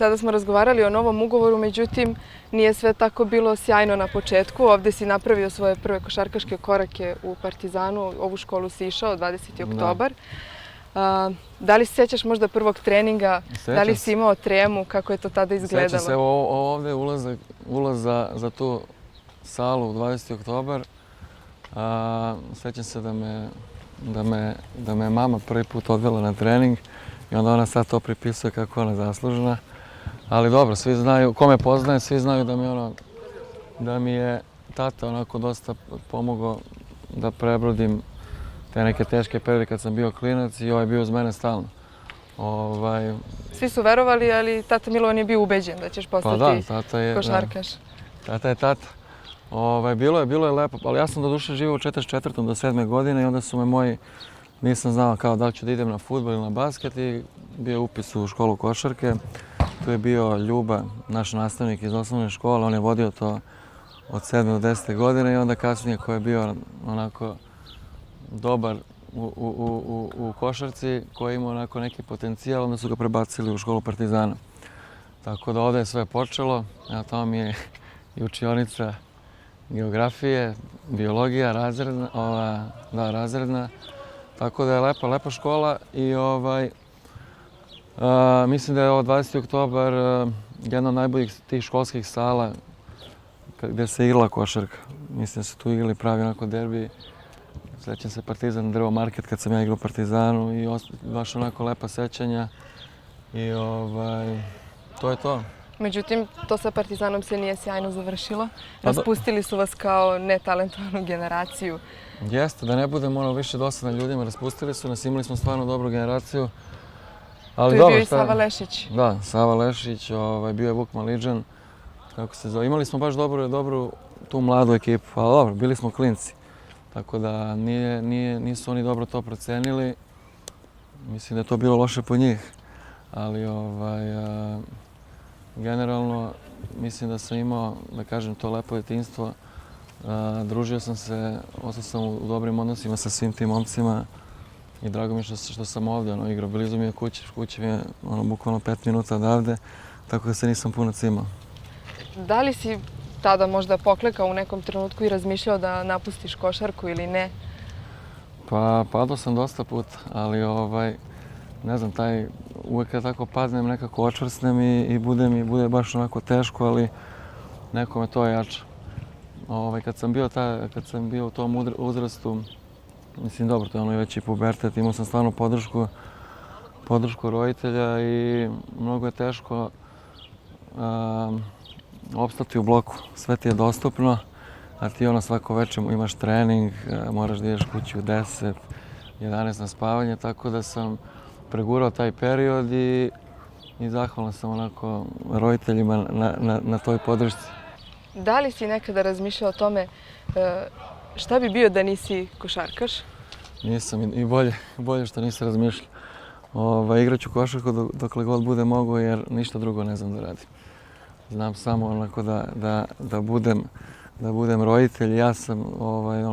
Sada smo razgovarali o novom ugovoru, međutim, nije sve tako bilo sjajno na početku. Ovde si napravio svoje prve košarkaške korake u Partizanu. Ovu školu si išao 20. oktobar. Da li se sjećaš možda prvog treninga? Da li si imao tremu? Kako je to tada izgledalo? Sjećam se, ovde ulaz za tu salu u 20. oktobar. Sjećam se da me mama prvi put odvela na trening i onda ona sad to pripisuje kako ona zaslužena. Ali dobro, svi znaju, ko me poznaje, svi znaju da mi je tata onako dosta pomogao da prebrodim te neke teške periode kad sam bio klinac i ovaj bio uz mene stalno. Svi su verovali, ali tata Milovan je bio ubeđen da ćeš postati košarkaš. Tata je tata. Bilo je lepo, ali ja sam doduše živio u 44. do 7. godine i onda su me moji, nisam znao kao da li ću da idem na fudbal ili na basket i bio upis u školu košarke. Tu je bio Ljuba, naš nastavnik iz osnovne škole, on je vodio to od 7. do 10. godine i onda kasnije ko je bio onako dobar u košarci, koji je imao onako neki potencijal, onda su ga prebacili u školu Partizana. Tako da ovdje je sve počelo, a tamo mi je i učionica geografije, biologija, razredna. Tako da je lepa škola i mislim da je ovo 20. oktobar jedna od najboljih tih školskih sala gdje se igrala košarka. Mislim da su tu igrali pravi onako derbi. Sjećam se Partizan Drvo Market kad sam ja igrao u Partizanu i baš onako lepa sećanja i to je to. Međutim, to sa Partizanom se nije sjajno završilo. Raspustili su vas kao netalentovanu generaciju. Jeste, da ne budemo više dosadni ljudima, raspustili su nas, imali smo stvarno dobru generaciju. Tu je bio i Sava Lešić. Da, Sava Lešić, bio je Vuk Maliđan, kako se zove. Imali smo baš dobru tu mladu ekipu, ali dobro, bili smo klinci. Tako da nisu oni dobro to procenili. Mislim da je to bilo loše po njih. Ali generalno mislim da sam imao, da kažem, to lepo djetinjstvo. Družio sam se, ostao sam u dobrim odnosima sa svim tim momcima i drago mi je što sam ovdje igrao. Blizu mi je kuća mi je bukvalno 5 minuta odavde, tako da se nisam puno cimao. Da li si tada možda poklekao u nekom trenutku i razmišljao da napustiš košarku ili ne? Pa padao sam dosta puta, ali ne znam, uvijek kad tako padnem nekako očvrsnem i bude baš onako teško, ali nekome to jača. Kad sam bio u tom uzrastu, mislim dobro, to je ono već i pubertet, imao sam stvarno podršku roditelja i mnogo je teško opstati u bloku. Sve ti je dostupno, a ti svako večer imaš trening, moraš da ideš kući u 10, 11 na spavanje, tako da sam pregurao taj period i zahvalan sam onako roditeljima na toj podršci. Da li si nekada razmišljao o tome šta bi bio da nisi košarkaš? Nisam i bolje što nisam razmišljao. Igraću košarku dokle god bude mogo jer ništa drugo ne znam da radim. Znam samo onako da budem roditelj. Ja sam,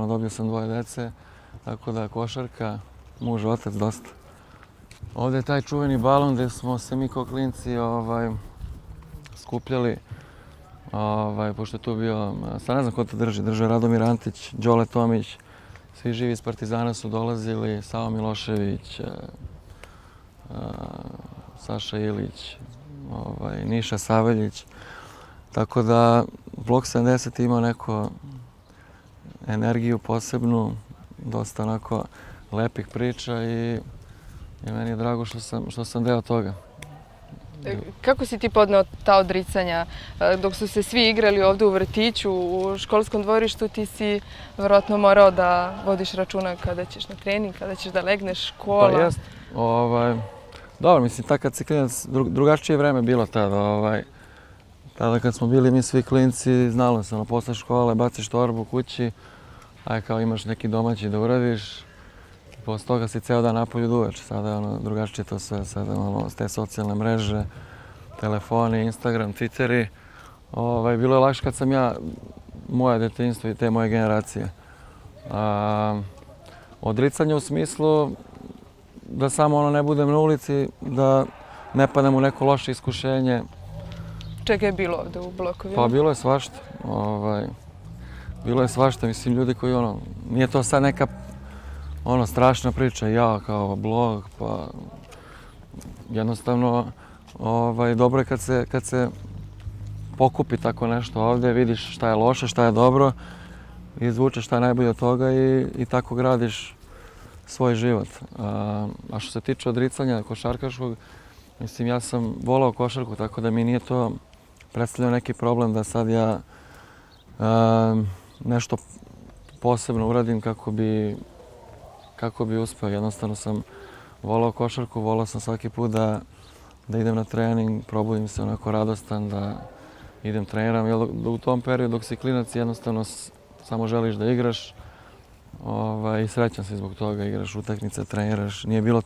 dobio sam 2 dece, tako da košarka, muž, otac, dosta. Ovdje je taj čuveni balon gdje smo se mi kao klinci skupljali, pošto je tu bio, sad ne znam ko to držao Radomir Antić, Đole Tomić, svi živi iz Partizana su dolazili, Savo Milošević, Saša Ilić, Niša Saveljić. Tako da Blok 70 ima neku energiju posebnu, dosta onako lepih priča i meni je drago što sam deo toga. Kako si ti podneo ta odricanja? Dok su se svi igrali ovdje u vrtiću, u školskom dvorištu, ti si vjerojatno morao da vodiš računa kada ćeš na trening, kada ćeš da legneš, škola. Pa jest. Dobro, mislim, kad si klinac, drugačije vreme bilo tada. Tada kad smo bili mi svi klinci, znalo se, posle škole baciš torbu kući, kao imaš neki domaći da uradiš. Posle toga si ceo dan napolju duvač. Sada je drugačije to sve, sada te socijalne mreže, telefoni, Instagram, Twitteri. Bilo je lakše kad sam ja, moje detinjstvo i te moje generacije. Odricanje u smislu da samo ne budem na ulici, da ne padnem u neko loše iskušenje, čega je bilo ovde u blokovima? Pa bilo je svašta. Bilo je svašta, mislim, ljudi koji nije to sad neka strašna priča, ja kao blog, pa jednostavno dobro je kad se pokupi tako nešto ovde, vidiš šta je loše, šta je dobro, izvučeš šta je najbolje od toga i tako gradiš svoj život. A što se tiče odricanja košarkaškog, mislim, ja sam volao košarku, tako da mi nije to predstavljao neki problem da sad ja nešto posebno uradim kako bi uspeo. Jednostavno sam volao košarku, volao sam svaki put da idem na trening, probudim se onako radostan, da idem treniram. Jer u tom periodu dok si klinac jednostavno samo želiš da igraš i srećan si zbog toga, igraš utakmice, treniraš. Nije bilo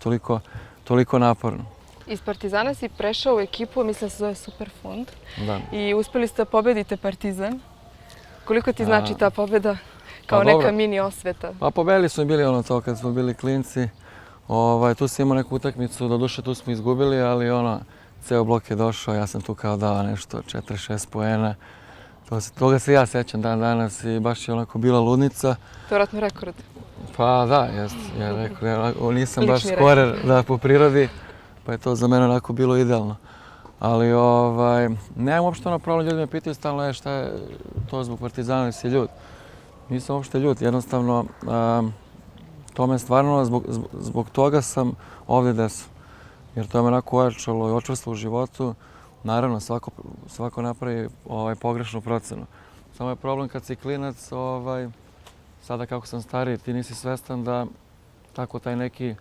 toliko naporno. Iz Partizana si prešao u ekipu, mislim da se zove Superfund. Da. I uspeli ste da pobedite Partizan. Koliko ti znači ta pobeda kao dobro. neka mini osveta? Pa pobedili smo bili to kad smo bili klinci. Tu si imao neku utakmicu, doduše tu smo izgubili, ali ceo blok je došao, ja sam tu kao dao nešto 4-6 poena. Toga se ja sećam dan danas i baš je onako bila ludnica. To je vjerojatno rekord. Pa da, jest. Ja rekao, nisam baš skorer po prirodi, pa je to za mene onako bilo idealno. Ali nemam uopšte problem, ljudi me pitaju stalno šta je to zbog Partizana ili si ljut. Nisam uopšte ljut, jednostavno to me stvarno, zbog toga sam ovdje gde sam. Jer to me onako ojačalo i očvrstilo u životu. Naravno, svako napravi pogrešnu procenu. Samo je problem kad si klinac, sada kako sam stariji, ti nisi svestan da tako taj neki,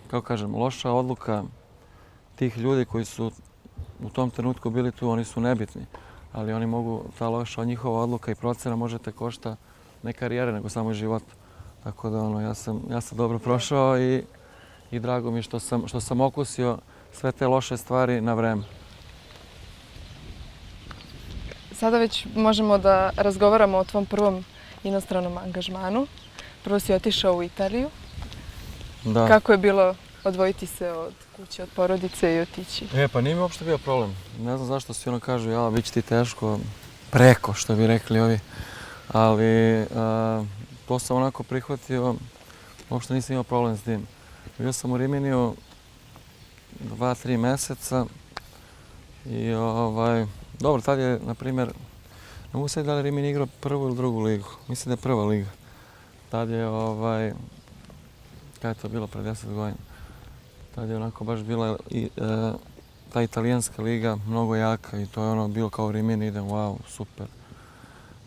kako kažem, loša odluka tih ljudi koji su u tom trenutku bili tu, oni su nebitni. Ali oni mogu, ta loša njihova odluka i procena može te košta ne karijere, nego samo život. Tako da ja sam dobro prošao i drago mi što sam okusio sve te loše stvari na vreme. Sada već možemo da razgovaramo o tvom prvom inostranom angažmanu. Prvo si otišao u Italiju. Da. Kako je bilo odvojiti se od kuće, od porodice i otići? Pa nije mi uopšte bio problem. Ne znam zašto svi kažu, bit će ti teško, preko, što bi rekli ovi. Ali to sam onako prihvatio, uopšte nisam imao problem s tim. Bio sam u Riminiju 2-3 meseca i dobro, tad je, na primjer, ne mogu sad da li Rimini igrao prvu ili drugu ligu. Mislim da je prva liga. Tad je, kada je to bilo, pre 10 godina. Tad je onako baš bila ta italijanska liga mnogo jaka i to je bilo kao Rimini, idem, wow, super.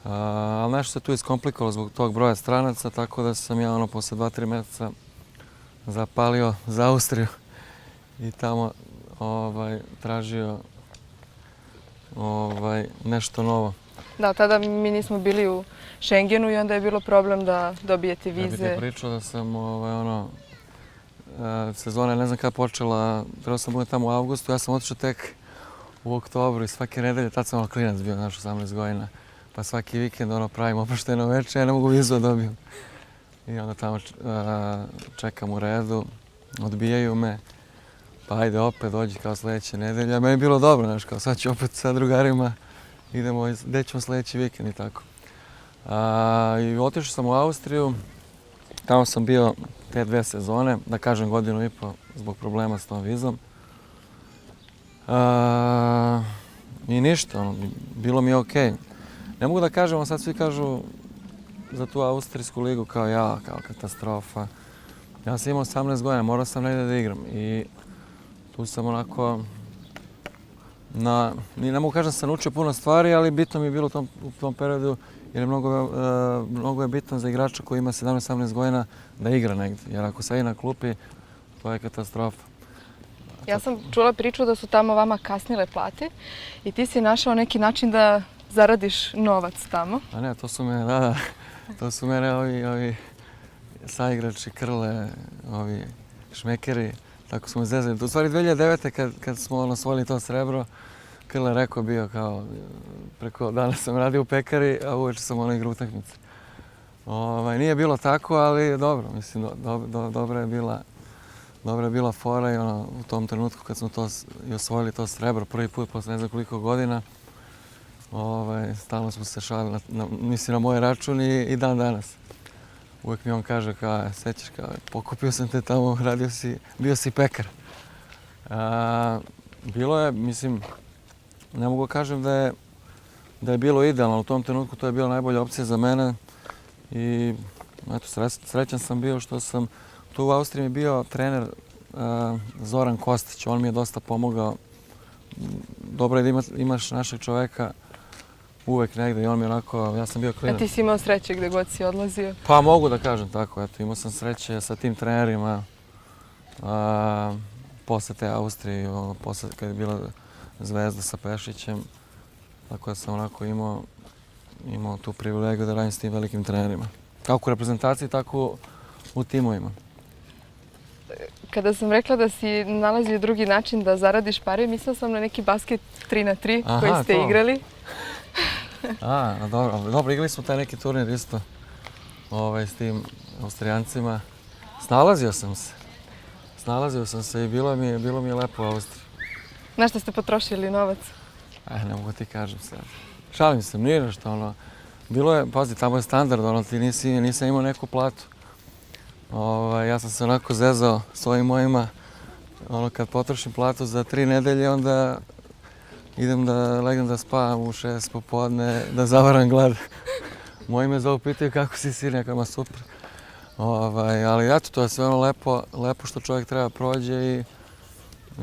Ali nešto se tu iskomplikovalo zbog tog broja stranaca, tako da sam ja posle 2-3 meseca zapalio za Austriju i tamo tražio nešto novo. Da, tada mi nismo bili u Schengenu i onda je bilo problem da dobijete vize. Ja bih ti pričao da sam sezona, ne znam kada počela, trebao sam biti tamo u avgustu, ja sam otišao tek u oktobru i svake nedelje, tad sam klinac bio, 18 godina, pa svaki vikend pravim oprošteno veče, ja ne mogu vizu da dobijem. I onda tamo čekam u redu, odbijaju me, pa ajde opet dođi kao sljedeće nedelje. A meni je bilo dobro, kao sad ću opet sa drugarima, idemo, gdje ćemo sljedeći vikend i tako. I otišao sam u Austriju, tamo sam bio te 2 sezone, da kažem 1,5 zbog problema s tom vizom. I ništa, bilo mi je okej. Ne mogu da kažem, sad svi kažu za tu austrijsku ligu kao katastrofa. Ja sam imao 18 godina, morao sam negdje da igram i tu sam onako, ne mogu kažem da sam naučio puno stvari, ali bitno mi je bilo u tom periodu jer mnogo je bitno za igrača koji ima 17-18 godina da igra negdje, jer ako sedi na klupi, to je katastrofa. Ja sam čula priču da su tamo vama kasnile plate i ti si našao neki način da zaradiš novac tamo. A ne, to su mene ovi saigrači, Krle, ovi šmekeri, tako smo zezali. U stvari 2009. kad smo osvojili to srebro, Krle rekao bio kao, preko dana sam radio u pekari, a uveče sam igrao utakmice. Nije bilo tako, ali dobro, mislim, dobra je bila dobra je bila fora i ono, u tom trenutku kad smo to i osvojili to srebro prvi put posle ne znam koliko godina, stalno smo se šalili, mislim na moj račun i dan danas. Uvijek mi on kaže kao, sećaš kao, pokupio sam te tamo, bio si pekar. Bilo je, mislim, ne mogu kažem da je bilo idealno, u tom trenutku to je bila najbolja opcija za mene i eto, srećan sam bio što sam tu u Austriji mi bio trener Zoran Kostić, on mi je dosta pomogao. Dobro je da imaš našeg čoveka uvek negde i on mi onako, ja sam bio klinac. A ti si imao sreće gde god si odlazio? Pa mogu da kažem tako, eto, imao sam sreće sa tim trenerima posle te Austrije, posle kad je bila Zvezda sa Pešićem, tako da sam onako imao tu privilegiju da radim s tim velikim trenerima. Kako u reprezentaciji, tako u timovima. Kada sam rekla da si nalazio drugi način da zaradiš pare, mislila sam na neki basket 3x3 koji ste igrali. Dobro, igrali smo taj neki turnir isto s tim Austrijancima. Snalazio sam se i bilo mi je lepo u Austriji. Na što ste potrošili novac? Ne mogu ti kažem sad. Šalim se, nije nešto ono. Bilo je, pazi, tamo je standard, ono, ti nisam imao neku platu. Ja sam se onako zezao s ovim mojima, ono, kad potrošim platu za 3 nedelje, onda idem da legnem da spavam u 6 popodne, da zavaram glad. Moji me zovu, pitaju kako si sine, kako ima super. Ali eto, to je sve ono lepo što čovjek treba prođe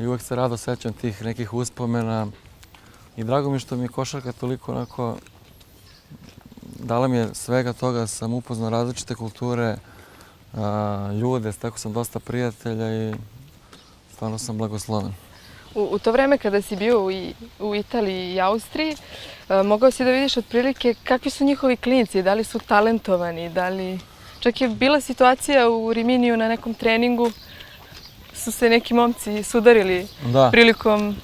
i uvek se rado sećam tih nekih uspomena. I drago mi što mi je košarka toliko onako, dala mi je svega toga, sam upoznao različite kulture, ljude, stekao sam dosta prijatelja i stvarno sam blagosloven. U to vreme kada si bio u Italiji i Austriji, mogao si da vidiš otprilike kakvi su njihovi klinici, da li su talentovani, da li... Čak je bila situacija u Riminiju na nekom treningu, su se neki momci sudarili prilikom...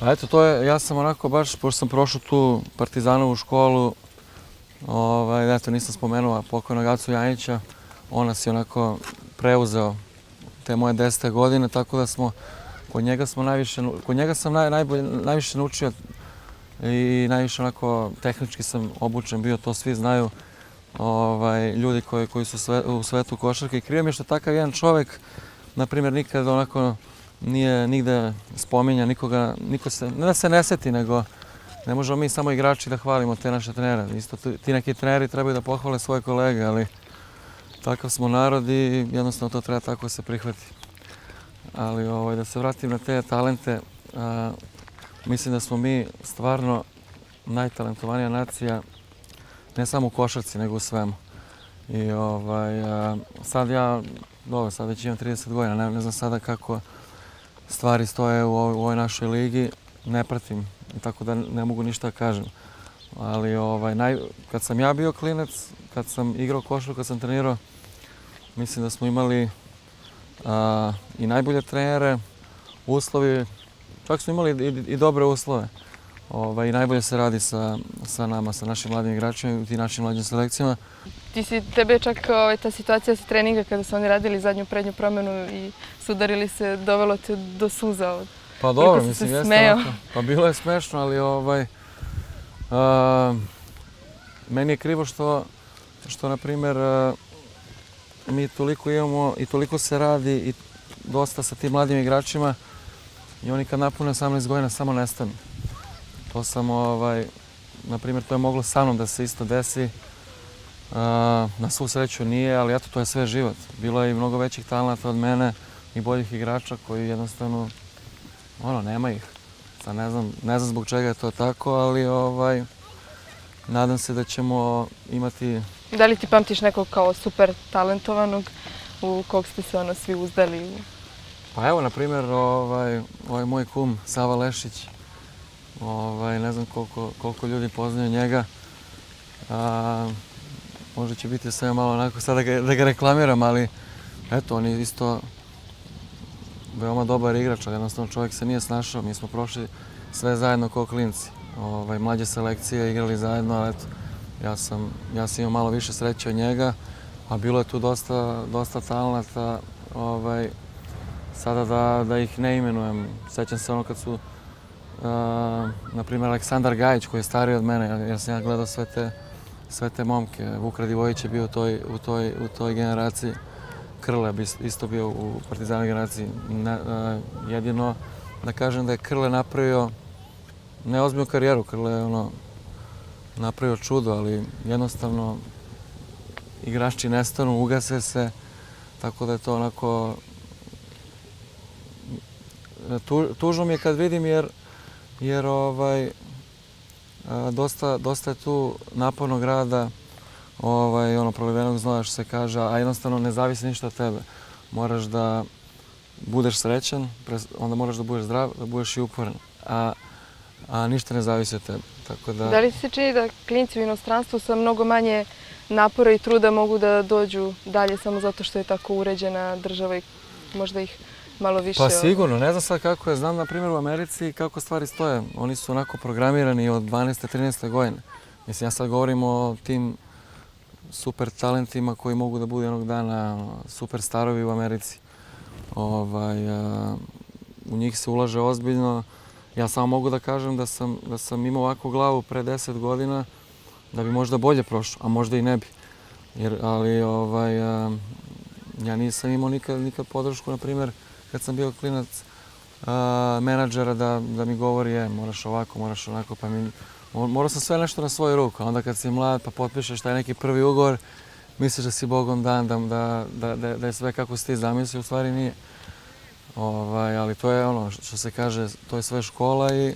Pa eto, ja sam onako baš, pošto sam prošao tu Partizanovu školu, eto, nisam spomenuo pokojnog Acu Janjića, on nas je onako preuzeo te moje 10. godine, tako da kod njega sam najviše naučio i najviše onako tehnički sam obučen bio, to svi znaju, ljudi koji su u svetu košarke. I krivo mi je što takav jedan čovjek, na primjer, nikad onako nije nigde spominja nikoga, ne da se ne seti, nego ne možemo mi samo igrači da hvalimo te naše trenere. Isto ti neki treneri trebaju da pohvale svoje kolege, ali takav smo narod i jednostavno to treba tako se prihvati. Ali da se vratim na te talente, mislim da smo mi stvarno najtalentovanija nacija, ne samo u košarci, nego u svemu. I sad sad već imam 30 godina, ne znam sada kako stvari stoje u ovoj našoj ligi, ne pratim, tako da ne mogu ništa da kažem. Ali kad sam ja bio klinac, kad sam igrao košarku, kad sam trenirao, mislim da smo imali i najbolje trenere, uslovi, čak smo imali i dobre uslove. I najbolje se radi sa nama, sa našim mladim igračima i tim našim mlađim selekcijama. Tebe je čak ta situacija sa treninga kada su oni radili zadnju prednju promenu i sudarili se, dovelo te do suza. Pa dobro, mislim, jeste onako. Pa bilo je smešno, ali meni je krivo što na primjer, mi toliko imamo i toliko se radi i dosta sa tim mladim igračima i oni kad napune 18 godina samo nestanu. To sam, na primjer, to je moglo sa mnom da se isto desi. Na svu sreću nije, ali eto, to je sve život. Bilo je i mnogo većih talenata od mene i boljih igrača koji jednostavno, nema ih. Sad ne znam zbog čega je to tako, ali nadam se da ćemo imati... Da li ti pamtiš nekog kao super talentovanog u kog ste se svi uzdali? Pa evo, na primjer, ovaj moj kum Sava Lešić, ne znam koliko ljudi poznaju njega. Možda će biti sve malo onako sad da ga reklamiram, ali eto, on je isto veoma dobar igrač, ali jednostavno čovjek se nije snašao. Mi smo prošli sve zajedno kao klinci. Mlađe selekcije igrali zajedno, ali eto, ja sam imao malo više sreće od njega, a bilo je tu dosta talenata. sada da ih ne imenujem. Sećam se ono kad su, na primjer, Aleksandar Gajić koji je stariji od mene, jer sam ja gledao sve te momke. Vuk Radivojić je bio u toj generaciji. Krle bi isto bio u Partizanu generaciji. Jedino da kažem da je Krle napravio neozbiljnu karijeru. Krle je napravio čudo, ali jednostavno igrači nestanu, ugase se, tako da je to onako... Tužno mi je kad vidim jer dosta je tu napornog rada, prolivenog znoja što se kaže, a jednostavno ne zavisi ništa od tebe. Moraš da budeš srećan, onda moraš da budeš zdrav, da budeš i uporan, a ništa ne zavisi od tebe. Da li se čini da klinci u inostranstvu sa mnogo manje napora i truda mogu da dođu dalje samo zato što je tako uređena država i možda ih malo više... Pa sigurno, ne znam sad kako je. Znam na primjer u Americi kako stvari stoje. Oni su onako programirani od 12. 13. godine. Mislim, ja sad govorim o tim super talentima koji mogu da budu jednog dana super starovi u Americi. U njih se ulaže ozbiljno. Ja samo mogu da kažem da sam imao ovakvu glavu pre 10 godina da bi možda bolje prošao, a možda i ne bi. Ali ja nisam imao nikad podršku, na primjer, kad sam bio klinac menadžera da mi govori moraš ovako, moraš onako, pa morao sam sve nešto na svoju ruku. Onda kad si mlad pa potpišeš taj neki prvi ugovor, misliš da si Bogom dan, da je sve kako si ti zamislio, u stvari nije. Ali to je ono što se kaže, to je sve škola i